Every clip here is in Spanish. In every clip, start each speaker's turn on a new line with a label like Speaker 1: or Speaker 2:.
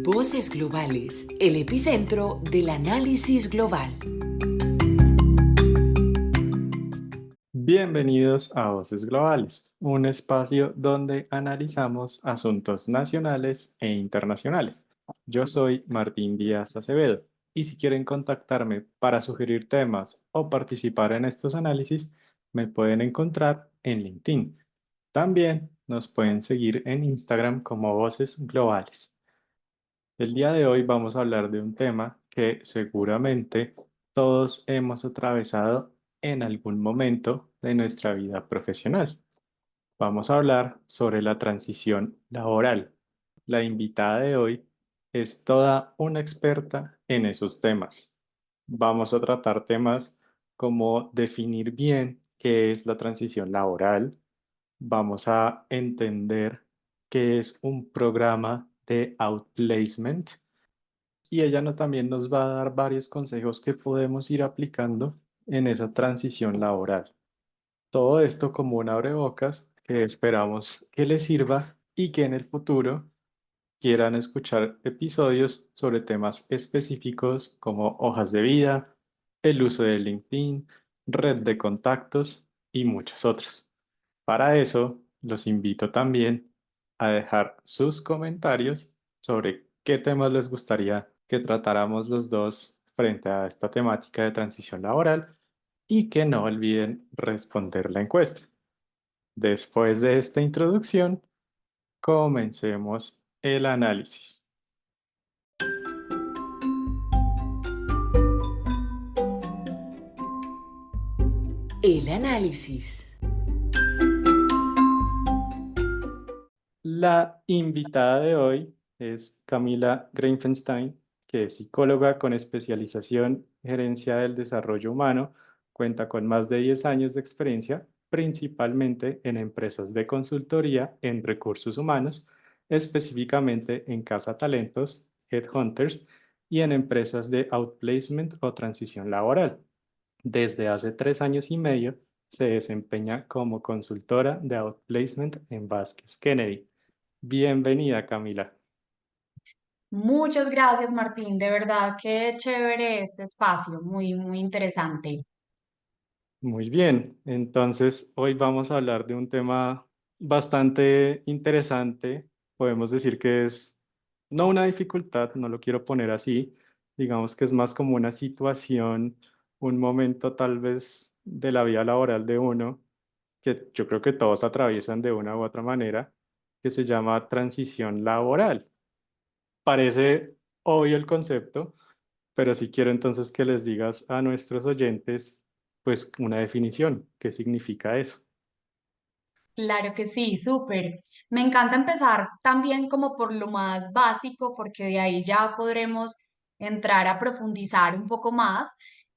Speaker 1: Voces Globales, el epicentro del análisis global.
Speaker 2: Bienvenidos a Voces Globales, un espacio donde analizamos asuntos nacionales e internacionales. Yo soy Martín Díaz Acevedo y si quieren contactarme para sugerir temas o participar en estos análisis, me pueden encontrar en LinkedIn. También nos pueden seguir en Instagram como Voces Globales. El día de hoy vamos a hablar de un tema que seguramente todos hemos atravesado en algún momento de nuestra vida profesional. Vamos a hablar sobre la transición laboral. La invitada de hoy es toda una experta en esos temas. Vamos a tratar temas como definir bien qué es la transición laboral. Vamos a entender qué es un programa de outplacement y ella también nos va a dar varios consejos que podemos ir aplicando en esa transición laboral. Todo esto como un abrebocas que esperamos que les sirva y que en el futuro quieran escuchar episodios sobre temas específicos como hojas de vida, el uso de LinkedIn, red de contactos y muchas otras. Para eso, los invito también a dejar sus comentarios sobre qué temas les gustaría que tratáramos los dos frente a esta temática de transición laboral y que no olviden responder la encuesta. Después de esta introducción, comencemos el análisis.
Speaker 1: El análisis.
Speaker 2: La invitada de hoy es Camila Greinfenstein, que es psicóloga con especialización en gerencia del desarrollo humano, cuenta con más de 10 años de experiencia, principalmente en empresas de consultoría en recursos humanos, específicamente en Casa Talentos, Headhunters y en empresas de outplacement o transición laboral. Desde hace 3 años y medio se desempeña como consultora de outplacement en Vázquez Kennedy. Bienvenida, Camila.
Speaker 3: Muchas gracias, Martín. De verdad, qué chévere este espacio, muy interesante.
Speaker 2: Muy bien, entonces hoy vamos a hablar de un tema bastante interesante. Podemos decir que es no una dificultad, no lo quiero poner así, digamos que es más como una situación, un momento tal vez de la vida laboral de uno, que yo creo que todos atraviesan de una u otra manera, que se llama transición laboral. Parece obvio el concepto, pero si quiero entonces que les digas a nuestros oyentes, pues una definición, ¿qué significa eso?
Speaker 3: Claro que sí, súper. Me encanta empezar también como por lo más básico, porque de ahí ya podremos entrar a profundizar un poco más.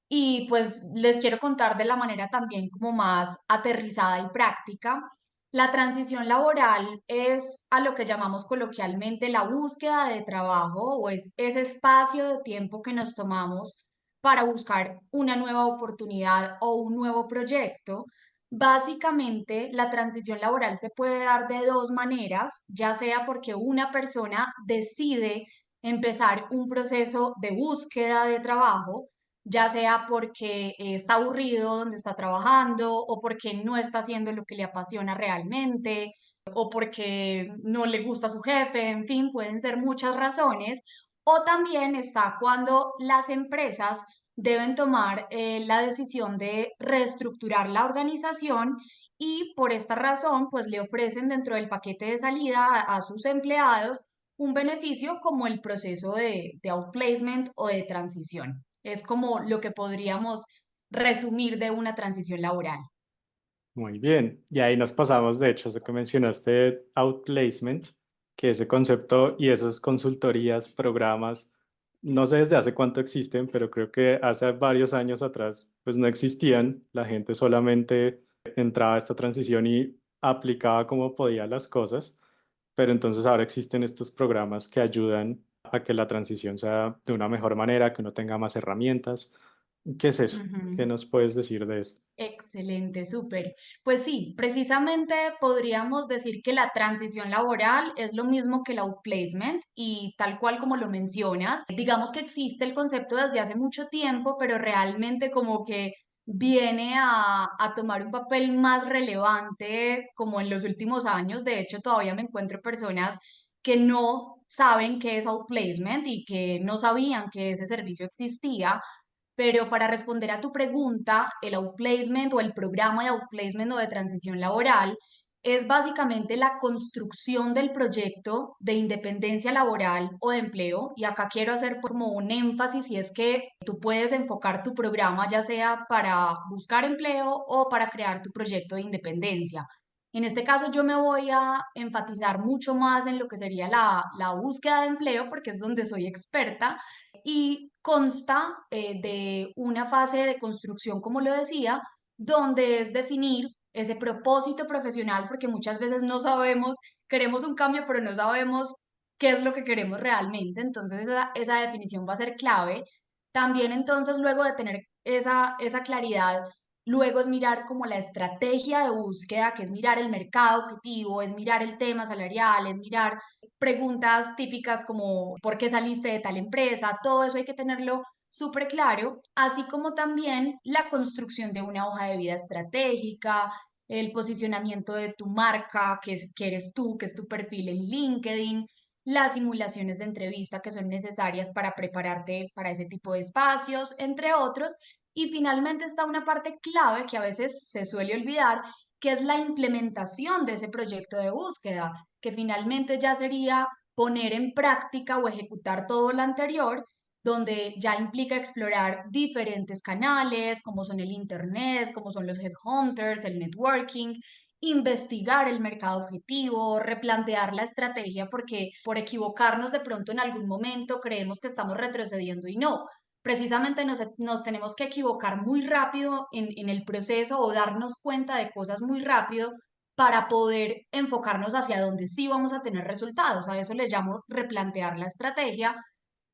Speaker 3: Y pues les quiero contar de la manera también como más aterrizada y práctica. La transición laboral es a lo que llamamos coloquialmente la búsqueda de trabajo o es ese espacio de tiempo que nos tomamos para buscar una nueva oportunidad o un nuevo proyecto. Básicamente, la transición laboral se puede dar de dos maneras, ya sea porque una persona decide empezar un proceso de búsqueda de trabajo, ya sea porque está aburrido donde está trabajando o porque no está haciendo lo que le apasiona realmente o porque no le gusta su jefe, en fin, pueden ser muchas razones. O también está cuando las empresas deben tomar la decisión de reestructurar la organización y por esta razón, pues le ofrecen dentro del paquete de salida a sus empleados un beneficio como el proceso de outplacement o de transición. Es como lo que podríamos resumir de una transición laboral.
Speaker 2: Muy bien, y ahí nos pasamos, de hecho, eso que mencionaste, outplacement, que ese concepto y esas consultorías, programas, no sé desde hace cuánto existen, pero creo que hace varios años atrás, pues no existían, la gente solamente entraba a esta transición y aplicaba como podía las cosas, pero entonces ahora existen estos programas que ayudan a que la transición sea de una mejor manera, que uno tenga más herramientas. ¿Qué es eso? ¿Qué
Speaker 3: Ujú.
Speaker 2: nos puedes decir de esto?
Speaker 3: Excelente, súper. Pues sí, precisamente podríamos decir que la transición laboral es lo mismo que el outplacement y tal cual como lo mencionas, digamos que existe el concepto desde hace mucho tiempo, pero realmente como que viene a tomar un papel más relevante como en los últimos años. De hecho, todavía me encuentro personas que no saben qué es outplacement y que no sabían que ese servicio existía, pero para responder a tu pregunta, el outplacement o el programa de outplacement o de transición laboral es básicamente la construcción del proyecto de independencia laboral o de empleo. Y acá quiero hacer como un énfasis y es que tú puedes enfocar tu programa ya sea para buscar empleo o para crear tu proyecto de independencia. En este caso yo me voy a enfatizar mucho más en lo que sería la búsqueda de empleo porque es donde soy experta y consta de una fase de construcción, como lo decía, donde es definir ese propósito profesional, porque muchas veces no sabemos, queremos un cambio, pero no sabemos qué es lo que queremos realmente. Entonces, esa definición va a ser clave. También, entonces, luego de tener esa claridad, luego es mirar como la estrategia de búsqueda, que es mirar el mercado objetivo, es mirar el tema salarial, es mirar preguntas típicas como ¿por qué saliste de tal empresa? Todo eso hay que tenerlo súper claro, así como también la construcción de una hoja de vida estratégica, el posicionamiento de tu marca, que eres tú, que es tu perfil en LinkedIn, las simulaciones de entrevista que son necesarias para prepararte para ese tipo de espacios, entre otros. Y finalmente está una parte clave que a veces se suele olvidar, que es la implementación de ese proyecto de búsqueda, que finalmente ya sería poner en práctica o ejecutar todo lo anterior, donde ya implica explorar diferentes canales, como son el Internet, como son los headhunters, el networking, investigar el mercado objetivo, replantear la estrategia, porque por equivocarnos de pronto en algún momento creemos que estamos retrocediendo y no. Precisamente nos tenemos que equivocar muy rápido en el proceso o darnos cuenta de cosas muy rápido para poder enfocarnos hacia donde sí vamos a tener resultados. A eso le llamo replantear la estrategia.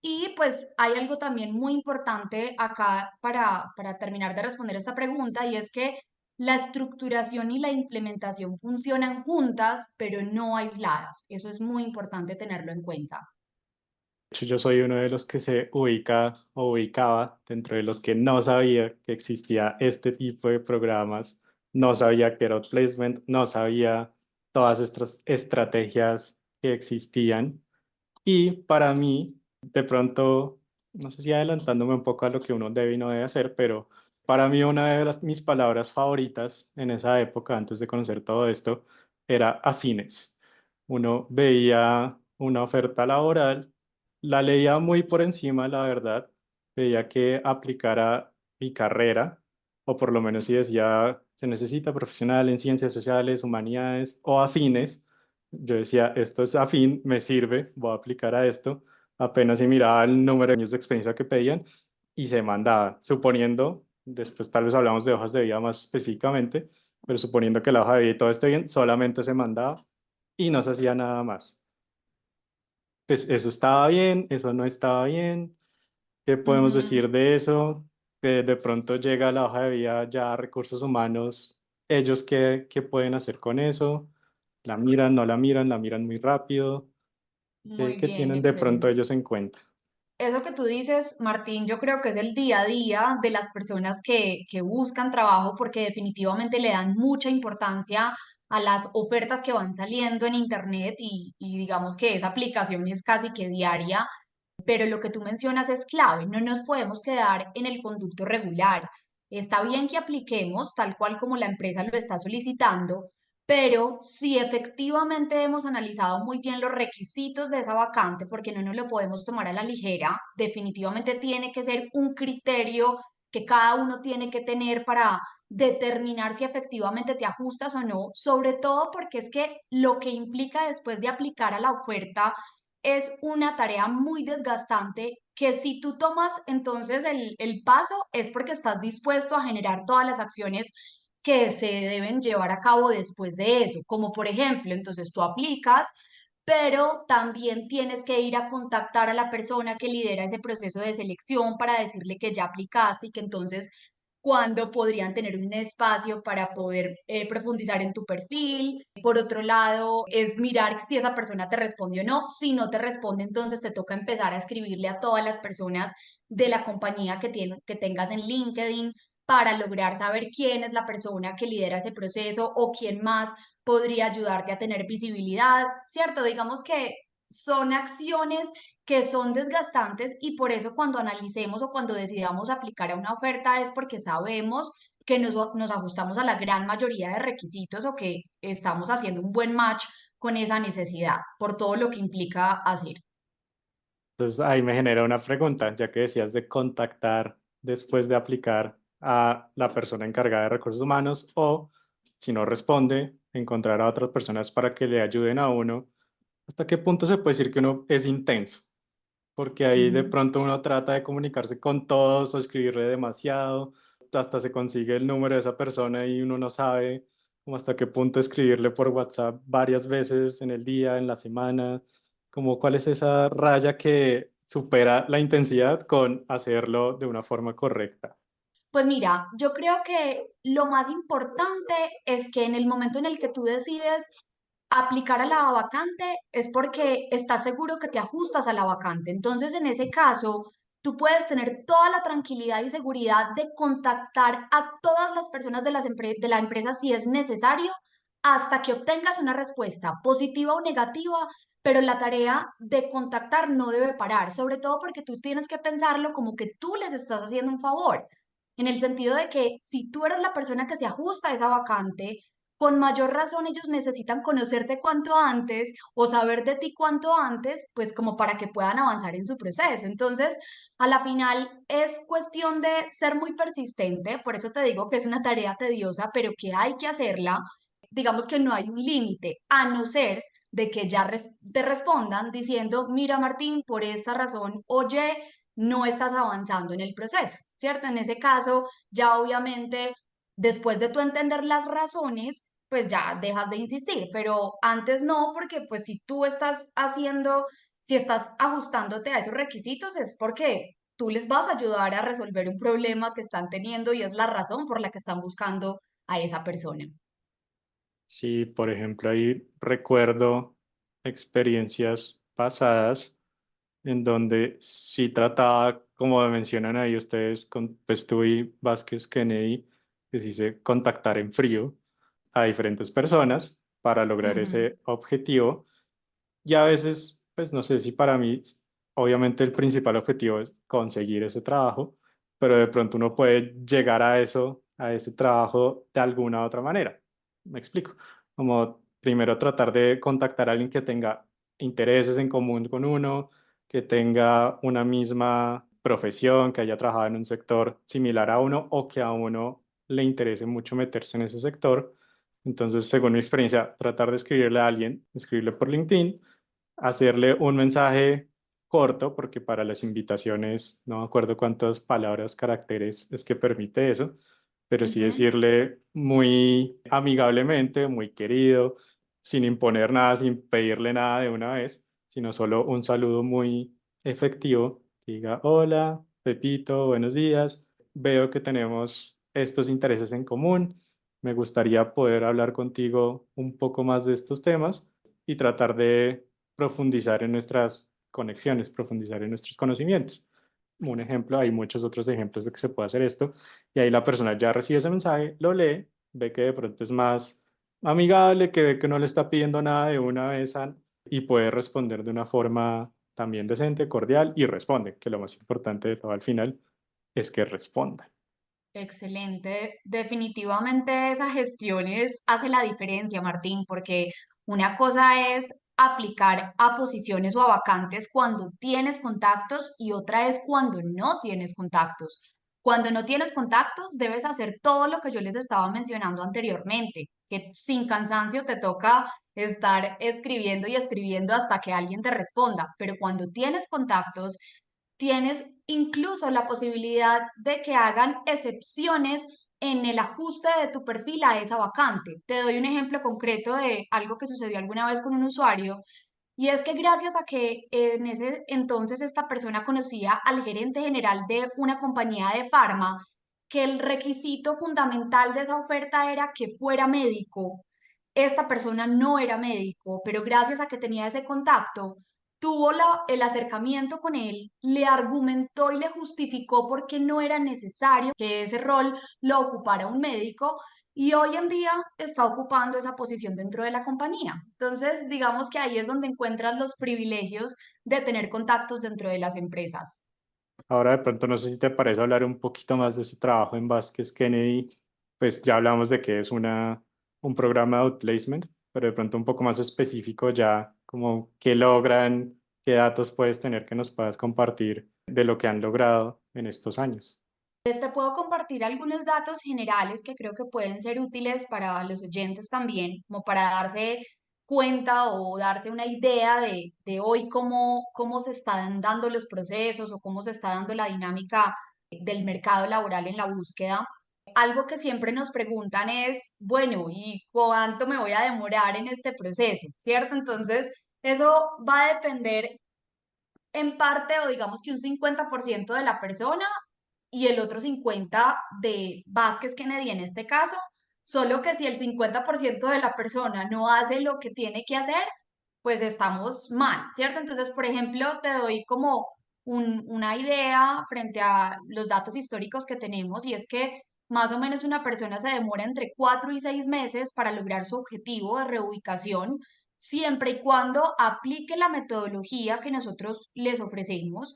Speaker 3: Y pues hay algo también muy importante acá para terminar de responder esta pregunta y es que la estructuración y la implementación funcionan juntas, pero no aisladas. Eso es muy importante tenerlo en cuenta.
Speaker 2: De hecho, yo soy uno de los que se ubica o ubicaba dentro de los que no sabía que existía este tipo de programas, no sabía que era outplacement, no sabía todas estas estrategias que existían. Y para mí, de pronto, no sé si adelantándome un poco a lo que uno debe y no debe hacer, pero para mí una de mis palabras favoritas en esa época, antes de conocer todo esto, era afines. Uno veía una oferta laboral, la leía muy por encima, la verdad, veía que aplicara mi carrera, o por lo menos si decía se necesita profesional en ciencias sociales, humanidades o afines. Yo decía, esto es afín, me sirve, voy a aplicar a esto. Apenas si miraba el número de años de experiencia que pedían y se mandaba, suponiendo, después tal vez hablamos de hojas de vida más específicamente, pero suponiendo que la hoja de vida y todo esté bien, solamente se mandaba y no se hacía nada más. Pues eso estaba bien, eso no estaba bien. ¿Qué podemos
Speaker 3: Ujú.
Speaker 2: decir de eso? Que de pronto llega la hoja de vida ya a recursos humanos, ellos qué pueden hacer con eso, la miran, no la miran muy rápido. ¿Qué,
Speaker 3: Muy
Speaker 2: qué
Speaker 3: bien,
Speaker 2: tienen de pronto
Speaker 3: excelente.
Speaker 2: ellos en cuenta?
Speaker 3: Eso que tú dices, Martín, yo creo que es el día a día de las personas que buscan trabajo porque definitivamente le dan mucha importancia a las ofertas que van saliendo en Internet y digamos que esa aplicación es casi que diaria, pero lo que tú mencionas es clave, no nos podemos quedar en el conducto regular. Está bien que apliquemos tal cual como la empresa lo está solicitando, pero si efectivamente hemos analizado muy bien los requisitos de esa vacante, porque no nos lo podemos tomar a la ligera, definitivamente tiene que ser un criterio que cada uno tiene que tener para determinar si efectivamente te ajustas o no, sobre todo porque es que lo que implica después de aplicar a la oferta es una tarea muy desgastante que si tú tomas entonces el paso es porque estás dispuesto a generar todas las acciones que se deben llevar a cabo después de eso, como por ejemplo, entonces tú aplicas, pero también tienes que ir a contactar a la persona que lidera ese proceso de selección para decirle que ya aplicaste y que entonces cuándo podrían tener un espacio para poder profundizar en tu perfil. Por otro lado, es mirar si esa persona te responde o no. Si no te responde, entonces te toca empezar a escribirle a todas las personas de la compañía que tengas en LinkedIn para lograr saber quién es la persona que lidera ese proceso o quién más podría ayudarte a tener visibilidad, ¿cierto? Digamos que son acciones que son desgastantes y por eso cuando analicemos o cuando decidamos aplicar a una oferta es porque sabemos que nos ajustamos a la gran mayoría de requisitos o que estamos haciendo un buen match con esa necesidad, por todo lo que implica hacer.
Speaker 2: Entonces ahí me genera una pregunta, ya que decías de contactar después de aplicar a la persona encargada de recursos humanos o si no responde, encontrar a otras personas para que le ayuden a uno. ¿Hasta qué punto se puede decir que uno es intenso? Porque ahí de
Speaker 3: Ujú.
Speaker 2: pronto uno trata de comunicarse con todos o escribirle demasiado, hasta se consigue el número de esa persona y uno no sabe como hasta qué punto escribirle por WhatsApp varias veces en el día, en la semana, como cuál es esa raya que supera la intensidad con hacerlo de una forma correcta.
Speaker 3: Pues mira, yo creo que lo más importante es que en el momento en el que tú decides aplicar a la vacante es porque estás seguro que te ajustas a la vacante. Entonces, en ese caso, tú puedes tener toda la tranquilidad y seguridad de contactar a todas las personas de la empresa si es necesario hasta que obtengas una respuesta positiva o negativa, pero la tarea de contactar no debe parar, sobre todo porque tú tienes que pensarlo como que tú les estás haciendo un favor, en el sentido de que si tú eres la persona que se ajusta a esa vacante, con mayor razón ellos necesitan conocerte cuanto antes o saber de ti cuanto antes, pues como para que puedan avanzar en su proceso. Entonces, a la final es cuestión de ser muy persistente, por eso te digo que es una tarea tediosa, pero que hay que hacerla. Digamos que no hay un límite, a no ser de que ya te respondan diciendo, mira Martín, por esta razón, oye, no estás avanzando en el proceso, ¿cierto? En ese caso, ya obviamente, después de tú entender las razones, pues ya dejas de insistir, pero antes no, porque pues si tú estás haciendo, si estás ajustándote a esos requisitos, es porque tú les vas a ayudar a resolver un problema que están teniendo y es la razón por la que están buscando a esa persona.
Speaker 2: Sí, por ejemplo, ahí recuerdo experiencias pasadas en donde sí trataba, como mencionan ahí ustedes, con Pestuy Vázquez Kennedy, que sí se contactar en frío a diferentes personas para lograr
Speaker 3: Ujú.
Speaker 2: ese objetivo. Y a veces, pues no sé si para mí, obviamente el principal objetivo es conseguir ese trabajo, pero de pronto uno puede llegar a eso, a ese trabajo de alguna otra manera. Me explico. Como primero tratar de contactar a alguien que tenga intereses en común con uno, que tenga una misma profesión, que haya trabajado en un sector similar a uno o que a uno le interese mucho meterse en ese sector. Entonces, según mi experiencia, tratar de escribirle a alguien, escribirle por LinkedIn, hacerle un mensaje corto, porque para las invitaciones no me acuerdo cuántas palabras, caracteres es que permite eso, pero sí
Speaker 3: Ujú.
Speaker 2: decirle muy amigablemente, muy querido, sin imponer nada, sin pedirle nada de una vez, sino solo un saludo muy efectivo. Diga, hola, Pepito, buenos días. Veo que tenemos estos intereses en común. Me gustaría poder hablar contigo un poco más de estos temas y tratar de profundizar en nuestras conexiones, profundizar en nuestros conocimientos. Un ejemplo, hay muchos otros ejemplos de que se puede hacer esto, y ahí la persona ya recibe ese mensaje, lo lee, ve que de pronto es más amigable, que ve que no le está pidiendo nada de una vez y puede responder de una forma también decente, cordial y responde, que lo más importante de todo al final es que responda.
Speaker 3: Excelente. Definitivamente esa gestión hace la diferencia, Martín, porque una cosa es aplicar a posiciones o a vacantes cuando tienes contactos y otra es cuando no tienes contactos. Cuando no tienes contactos, debes hacer todo lo que yo les estaba mencionando anteriormente, que sin cansancio te toca estar escribiendo y escribiendo hasta que alguien te responda, pero cuando tienes contactos, tienes incluso la posibilidad de que hagan excepciones en el ajuste de tu perfil a esa vacante. Te doy un ejemplo concreto de algo que sucedió alguna vez con un usuario Y es que gracias a que en ese entonces esta persona conocía al gerente general de una compañía de farma, que el requisito fundamental de esa oferta era que fuera médico. Esta persona no era médico, pero gracias a que tenía ese contacto, tuvo el acercamiento con él, le argumentó y le justificó por qué no era necesario que ese rol lo ocupara un médico y hoy en día está ocupando esa posición dentro de la compañía. Entonces, digamos que ahí es donde encuentras los privilegios de tener contactos dentro de las empresas.
Speaker 2: Ahora de pronto no sé si te parece hablar un poquito más de ese trabajo en Vázquez Kennedy. Pues ya hablamos de que es un programa de outplacement, pero de pronto un poco más específico ya, como qué logran, qué datos puedes tener que nos puedas compartir de lo que han logrado en estos años.
Speaker 3: Te puedo compartir algunos datos generales que creo que pueden ser útiles para los oyentes también, como para darse cuenta o darse una idea de hoy cómo se están dando los procesos o cómo se está dando la dinámica del mercado laboral en la búsqueda. Algo que siempre nos preguntan es, bueno, ¿y cuánto me voy a demorar en este proceso? ¿Cierto? Entonces, eso va a depender en parte o digamos que un 50% de la persona y el otro 50% de Vázquez Kennedy en este caso, solo que si el 50% de la persona no hace lo que tiene que hacer, pues estamos mal, ¿cierto? Entonces, por ejemplo, te doy como una idea frente a los datos históricos que tenemos y es que más o menos una persona se demora entre 4 y 6 meses para lograr su objetivo de reubicación, siempre y cuando aplique la metodología que nosotros les ofrecemos.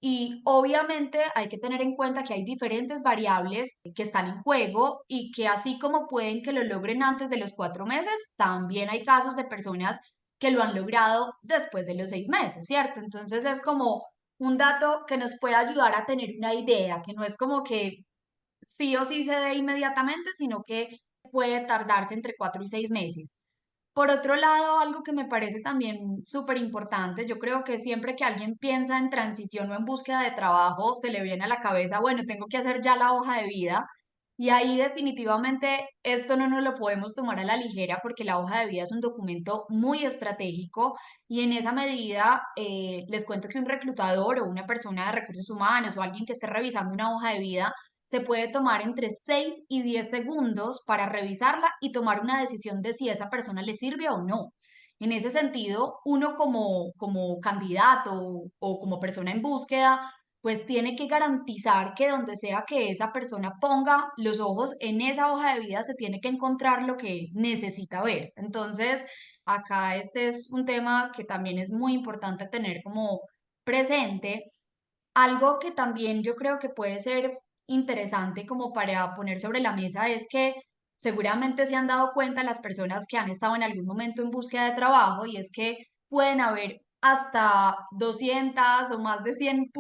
Speaker 3: Y obviamente hay que tener en cuenta que hay diferentes variables que están en juego y que así como pueden que lo logren antes de los 4 meses, también hay casos de personas que lo han logrado después de los 6 meses, ¿cierto? Entonces es como un dato que nos puede ayudar a tener una idea, que no es como que sí o sí se dé inmediatamente, sino que puede tardarse entre 4 y 6 meses. Por otro lado, algo que me parece también súper importante, yo creo que siempre que alguien piensa en transición o en búsqueda de trabajo, se le viene a la cabeza, bueno, tengo que hacer ya la hoja de vida. Y ahí definitivamente esto no nos lo podemos tomar a la ligera porque la hoja de vida es un documento muy estratégico y en esa medida les cuento que un reclutador o una persona de recursos humanos o alguien que esté revisando una hoja de vida se puede tomar entre 6 y 10 segundos para revisarla y tomar una decisión de si esa persona le sirve o no. En ese sentido, uno como candidato o como persona en búsqueda, pues tiene que garantizar que donde sea que esa persona ponga los ojos en esa hoja de vida, se tiene que encontrar lo que necesita ver. Entonces, acá este es un tema que también es muy importante tener como presente. Algo que también yo creo que puede ser interesante como para poner sobre la mesa es que seguramente se han dado cuenta las personas que han estado en algún momento en búsqueda de trabajo y es que pueden haber hasta 200 o más de 100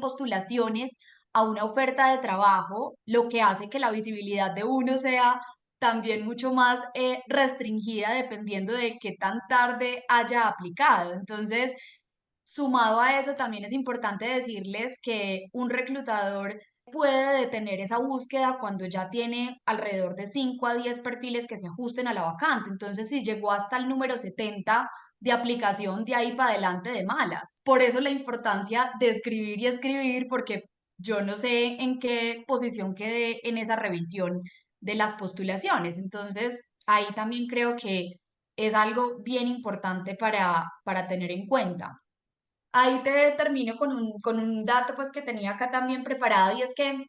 Speaker 3: postulaciones a una oferta de trabajo, lo que hace que la visibilidad de uno sea también mucho más restringida dependiendo de qué tan tarde haya aplicado. Entonces, sumado a eso, también es importante decirles que un reclutador puede detener esa búsqueda cuando ya tiene alrededor de 5 a 10 perfiles que se ajusten a la vacante. Entonces, si llegó hasta el número 70 de aplicación, de ahí para adelante de malas. Por eso la importancia de escribir y escribir, porque yo no sé en qué posición quedé en esa revisión de las postulaciones. Entonces, ahí también creo que es algo bien importante para tener en cuenta. Ahí te termino con un dato pues que tenía acá también preparado y es que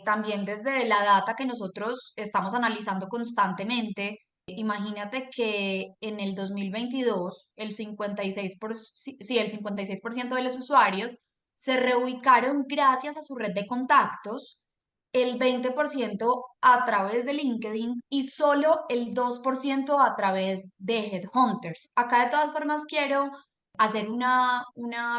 Speaker 3: también desde la data que nosotros estamos analizando constantemente, imagínate que en el 2022 el 56% de los usuarios se reubicaron gracias a su red de contactos, el 20% a través de LinkedIn y solo el 2% a través de Headhunters. Acá de todas formas quiero hacer una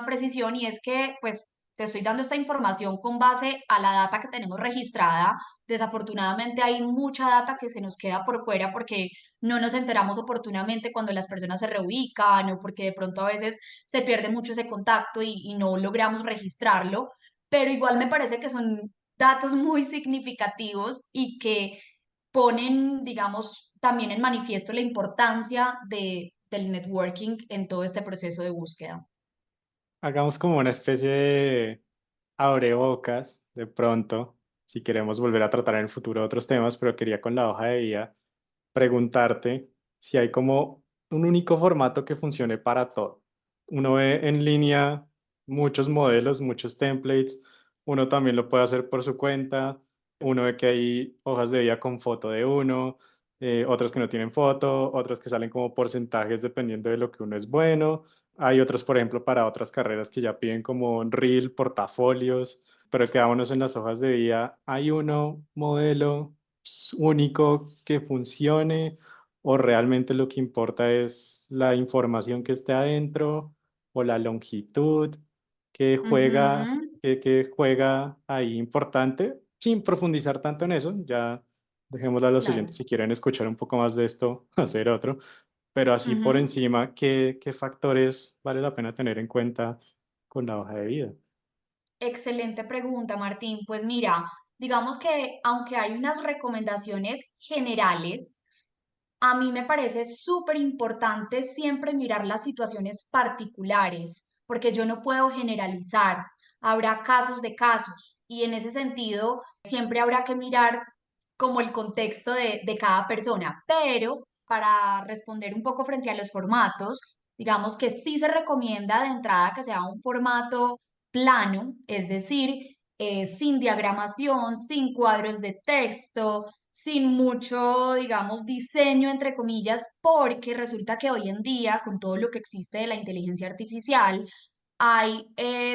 Speaker 3: precisión y es que pues te estoy dando esta información con base a la data que tenemos registrada. Desafortunadamente hay mucha data que se nos queda por fuera porque no nos enteramos oportunamente cuando las personas se reubican o porque de pronto a veces se pierde mucho ese contacto y no logramos registrarlo, pero igual me parece que son datos muy significativos y que ponen, digamos, también en manifiesto la importancia del networking en todo este proceso de búsqueda.
Speaker 2: Hagamos como una especie de abrebocas de pronto, si queremos volver a tratar en el futuro otros temas, pero quería con la hoja de vida preguntarte si hay como un único formato que funcione para todo. Uno ve en línea muchos modelos, muchos templates, uno también lo puede hacer por su cuenta, uno ve que hay hojas de vida con foto de uno, otras que no tienen foto, otras que salen como porcentajes dependiendo de lo que uno es bueno. Hay otros, por ejemplo, para otras carreras que ya piden como un reel, portafolios, pero quedámonos en las hojas de vida. ¿Hay uno modelo único que funcione o realmente lo que importa es la información que esté adentro o la longitud que juega,
Speaker 3: Ujú,
Speaker 2: que juega ahí importante? Sin profundizar tanto en eso, ya dejémoslo a los oyentes
Speaker 3: claro.
Speaker 2: si quieren escuchar un poco más de esto, hacer otro, pero así por
Speaker 3: Ujú.
Speaker 2: encima, ¿qué factores vale la pena tener en cuenta con la hoja de vida?
Speaker 3: Excelente pregunta, Martín. Pues mira, digamos que aunque hay unas recomendaciones generales, a mí me parece súper importante siempre mirar las situaciones particulares, porque yo no puedo generalizar. Habrá casos de casos y en ese sentido siempre habrá que mirar como el contexto de cada persona. Pero para responder un poco frente a los formatos, digamos que sí se recomienda de entrada que sea un formato plano, es decir, sin diagramación, sin cuadros de texto, sin mucho, digamos, diseño, entre comillas, porque resulta que hoy en día, con todo lo que existe de la inteligencia artificial, hay,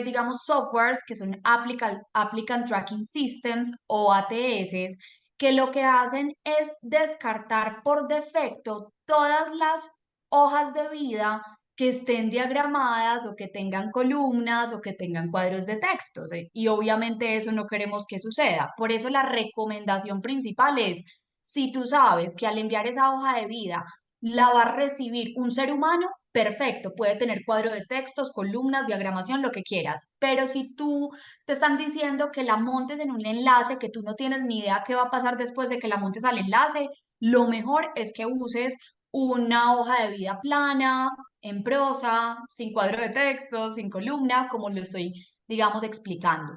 Speaker 3: digamos, softwares que son Applicant Tracking Systems o ATS, que lo que hacen es descartar por defecto todas las hojas de vida que estén diagramadas o que tengan columnas o que tengan cuadros de textos. Y obviamente eso no queremos que suceda. Por eso la recomendación principal es, si tú sabes que al enviar esa hoja de vida la va a recibir un ser humano, perfecto, puede tener cuadro de textos, columnas, diagramación, lo que quieras. Pero si tú te están diciendo que la montes en un enlace que tú no tienes ni idea qué va a pasar después de que la montes al enlace, lo mejor es que uses una hoja de vida plana, en prosa, sin cuadro de texto, sin columna, como lo estoy, digamos, explicando.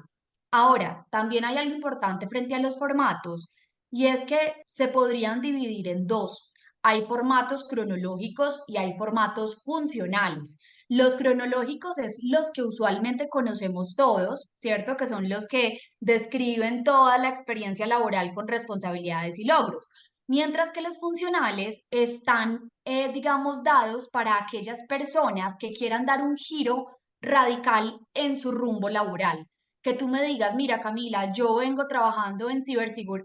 Speaker 3: Ahora, también hay algo importante frente a los formatos y es que se podrían dividir en dos. Hay formatos cronológicos y hay formatos funcionales. Los cronológicos es los que usualmente conocemos todos, ¿cierto? Que son los que describen toda la experiencia laboral con responsabilidades y logros. Mientras que los funcionales están, digamos, dados para aquellas personas que quieran dar un giro radical en su rumbo laboral. Que tú me digas, mira, Camila, yo vengo trabajando en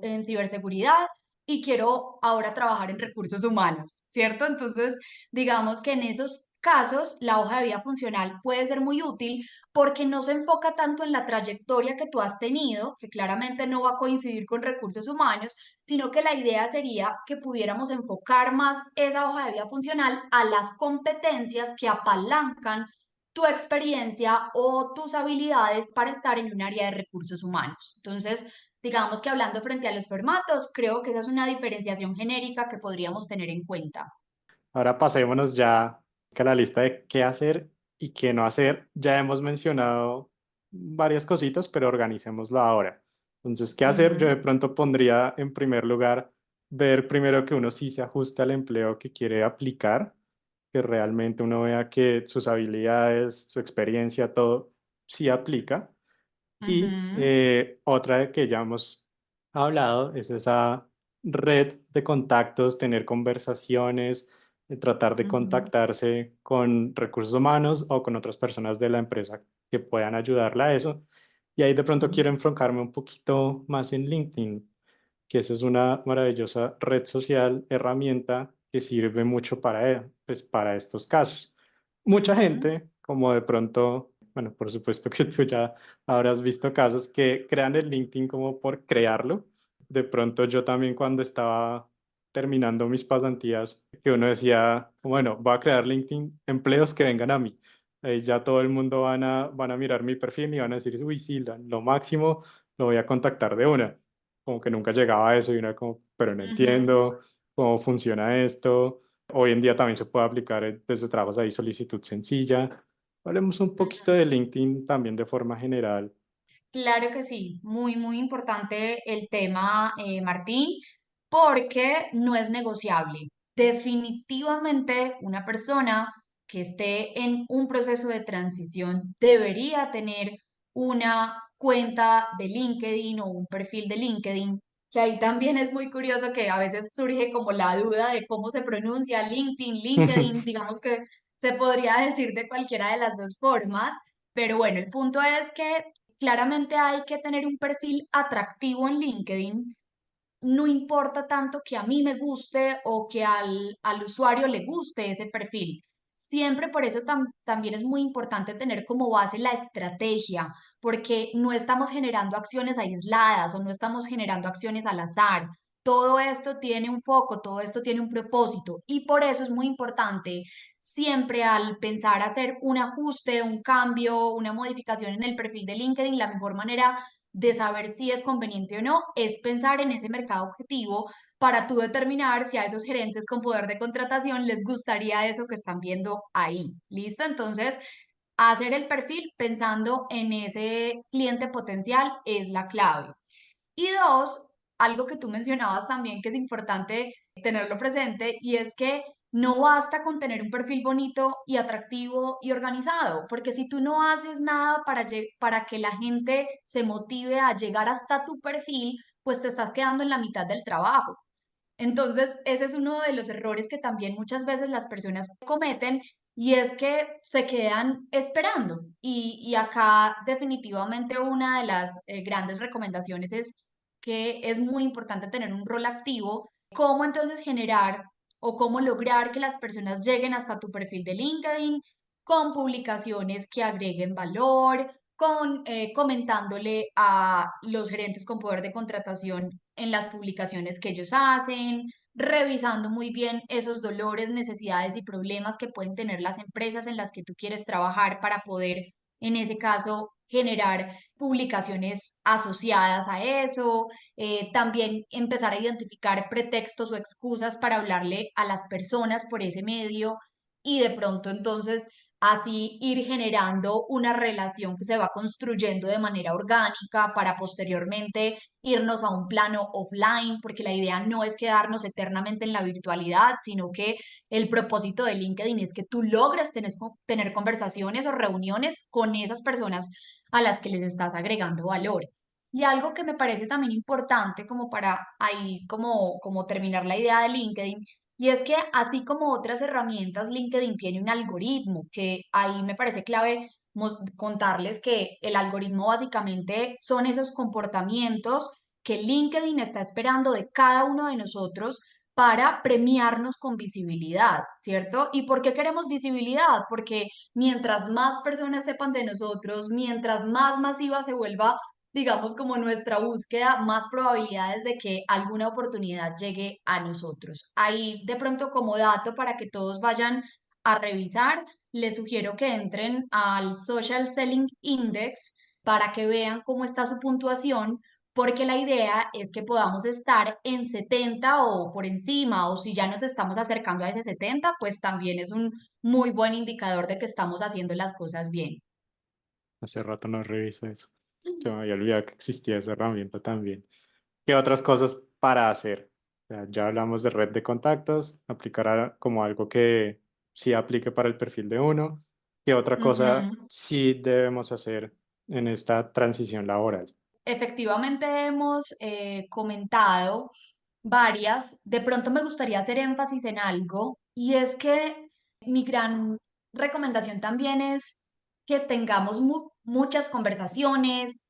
Speaker 3: en ciberseguridad y quiero ahora trabajar en recursos humanos, ¿cierto? Entonces, digamos que en esos casos la hoja de vida funcional puede ser muy útil porque no se enfoca tanto en la trayectoria que tú has tenido, que claramente no va a coincidir con recursos humanos, sino que la idea sería que pudiéramos enfocar más esa hoja de vida funcional a las competencias que apalancan tu experiencia o tus habilidades para estar en un área de recursos humanos. Entonces, digamos que hablando frente a los formatos, creo que esa es una diferenciación genérica que podríamos tener en cuenta.
Speaker 2: Ahora pasémonos ya a la lista de qué hacer y qué no hacer. Ya hemos mencionado varias cositas, pero organicémoslo ahora. Entonces, ¿qué hacer? Yo de
Speaker 3: Ujú,
Speaker 2: pronto pondría en primer lugar ver primero que uno sí se ajuste al empleo que quiere aplicar, que realmente uno vea que sus habilidades, su experiencia, todo sí aplica. Y
Speaker 3: ujú,
Speaker 2: otra de que ya hemos hablado es esa red de contactos, tener conversaciones, tratar de
Speaker 3: ujú,
Speaker 2: contactarse con recursos humanos o con otras personas de la empresa que puedan ayudarla a eso. Y ahí de pronto quiero
Speaker 3: ujú,
Speaker 2: enfocarme un poquito más en LinkedIn, que esa es una maravillosa red social, herramienta que sirve mucho pues, para estos casos. Mucha
Speaker 3: ujú,
Speaker 2: gente, como de pronto, bueno, por supuesto que tú ya habrás visto casos que crean el LinkedIn como por crearlo. De pronto yo también cuando estaba terminando mis pasantías, que uno decía, bueno, voy a crear LinkedIn, empleos que vengan a mí. Ya todo el mundo van a mirar mi perfil y van a decir, uy, sí, lo máximo, lo voy a contactar de una. Como que nunca llegaba a eso y uno como, pero no
Speaker 3: ujú.
Speaker 2: entiendo cómo funciona esto. Hoy en día también se puede aplicar desde trabajos ahí solicitud sencilla. Hablemos un poquito
Speaker 3: Ujú.
Speaker 2: de LinkedIn también de forma general.
Speaker 3: Claro que sí, muy, muy importante el tema, Martín, porque no es negociable. Definitivamente una persona que esté en un proceso de transición debería tener una cuenta de LinkedIn o un perfil de LinkedIn, que ahí también es muy curioso que a veces surge como la duda de cómo se pronuncia LinkedIn, LinkedIn, digamos que se podría decir de cualquiera de las dos formas, pero bueno, el punto es que claramente hay que tener un perfil atractivo en LinkedIn. No importa tanto que a mí me guste o que al usuario le guste ese perfil. Siempre por eso también es muy importante tener como base la estrategia, porque no estamos generando acciones aisladas o no estamos generando acciones al azar. Todo esto tiene un foco, todo esto tiene un propósito y por eso es muy importante siempre al pensar hacer un ajuste, un cambio, una modificación en el perfil de LinkedIn, la mejor manera de saber si es conveniente o no es pensar en ese mercado objetivo para tú determinar si a esos gerentes con poder de contratación les gustaría eso que están viendo ahí. ¿Listo? Entonces, hacer el perfil pensando en ese cliente potencial es la clave. Y dos, algo que tú mencionabas también que es importante tenerlo presente y es que no basta con tener un perfil bonito y atractivo y organizado, porque si tú no haces nada para que la gente se motive a llegar hasta tu perfil, pues te estás quedando en la mitad del trabajo. Entonces, ese es uno de los errores que también muchas veces las personas cometen y es que se quedan esperando. Y acá definitivamente una de las grandes recomendaciones es que es muy importante tener un rol activo. ¿Cómo entonces generar o cómo lograr que las personas lleguen hasta tu perfil de LinkedIn con publicaciones que agreguen valor, con comentándole a los gerentes con poder de contratación en las publicaciones que ellos hacen, revisando muy bien esos dolores, necesidades y problemas que pueden tener las empresas en las que tú quieres trabajar para poder, en ese caso, generar publicaciones asociadas a eso, también empezar a identificar pretextos o excusas para hablarle a las personas por ese medio y de pronto entonces así ir generando una relación que se va construyendo de manera orgánica para posteriormente irnos a un plano offline, porque la idea no es quedarnos eternamente en la virtualidad, sino que el propósito de LinkedIn es que tú logres tener conversaciones o reuniones con esas personas a las que les estás agregando valor. Y algo que me parece también importante como para ahí como terminar la idea de LinkedIn y es que así como otras herramientas, LinkedIn tiene un algoritmo que ahí me parece clave contarles que el algoritmo básicamente son esos comportamientos que LinkedIn está esperando de cada uno de nosotros para premiarnos con visibilidad, ¿cierto? ¿Y por qué queremos visibilidad? Porque mientras más personas sepan de nosotros, mientras más masiva se vuelva digamos, como nuestra búsqueda, más probabilidades de que alguna oportunidad llegue a nosotros. Ahí, de pronto, como dato para que todos vayan a revisar, les sugiero que entren al Social Selling Index para que vean cómo está su puntuación, porque la idea es que podamos estar en 70 o por encima, o si ya nos estamos acercando a ese 70, pues también es un muy buen indicador de que estamos haciendo las cosas bien.
Speaker 2: Hace rato no reviso eso. Se me había olvidado que existía esa herramienta también. ¿Qué otras cosas para hacer? O sea, ya hablamos de red de contactos, aplicar como algo que sí aplique para el perfil de uno. ¿Qué otra cosa
Speaker 3: Ujú.
Speaker 2: sí debemos hacer en esta transición laboral?
Speaker 3: Efectivamente hemos comentado varias. De pronto me gustaría hacer énfasis en algo y es que mi gran recomendación también es que tengamos muchas conversaciones,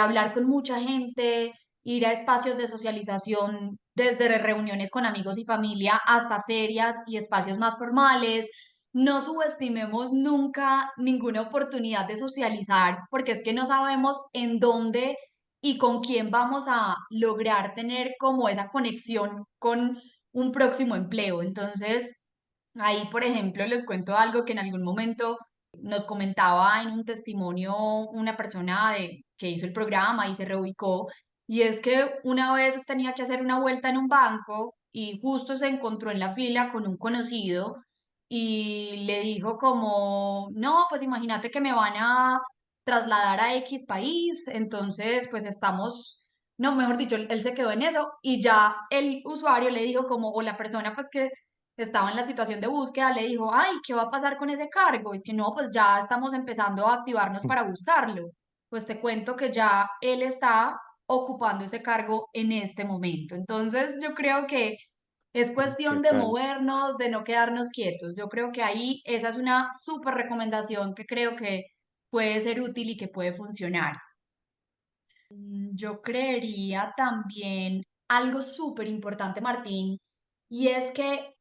Speaker 3: hablar con mucha gente, ir a espacios de socialización, desde reuniones con amigos y familia hasta ferias y espacios más formales. No subestimemos nunca ninguna oportunidad de socializar, porque es que no sabemos en dónde y con quién vamos a lograr tener como esa conexión con un próximo empleo. Entonces, ahí, por ejemplo, les cuento algo que en algún momento nos comentaba en un testimonio una persona que hizo el programa y se reubicó, y es que una vez tenía que hacer una vuelta en un banco y justo se encontró en la fila con un conocido y le dijo como, no, pues imagínate que me van a trasladar a X país, entonces pues estamos, no, mejor dicho, él se quedó en eso y ya el usuario le dijo como, o la persona pues que estaba en la situación de búsqueda le dijo, ay, ¿qué va a pasar con ese cargo? Es que no, pues ya estamos empezando a activarnos para buscarlo. Pues te cuento que ya él está ocupando ese cargo en este momento. Entonces, yo creo que es
Speaker 2: ¿Qué
Speaker 3: cuestión de
Speaker 2: tal?
Speaker 3: movernos, de no quedarnos quietos. Yo creo que ahí esa es una súper recomendación que creo que puede ser útil y que puede funcionar. Yo creería también algo súper importante, Martín, y es que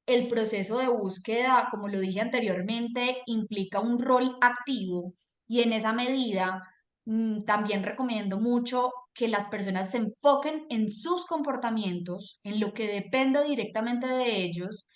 Speaker 3: el proceso de búsqueda, como lo dije anteriormente, implica un rol activo y en esa medida también recomiendo mucho que las personas se enfoquen en sus comportamientos, en lo que depende directamente de ellos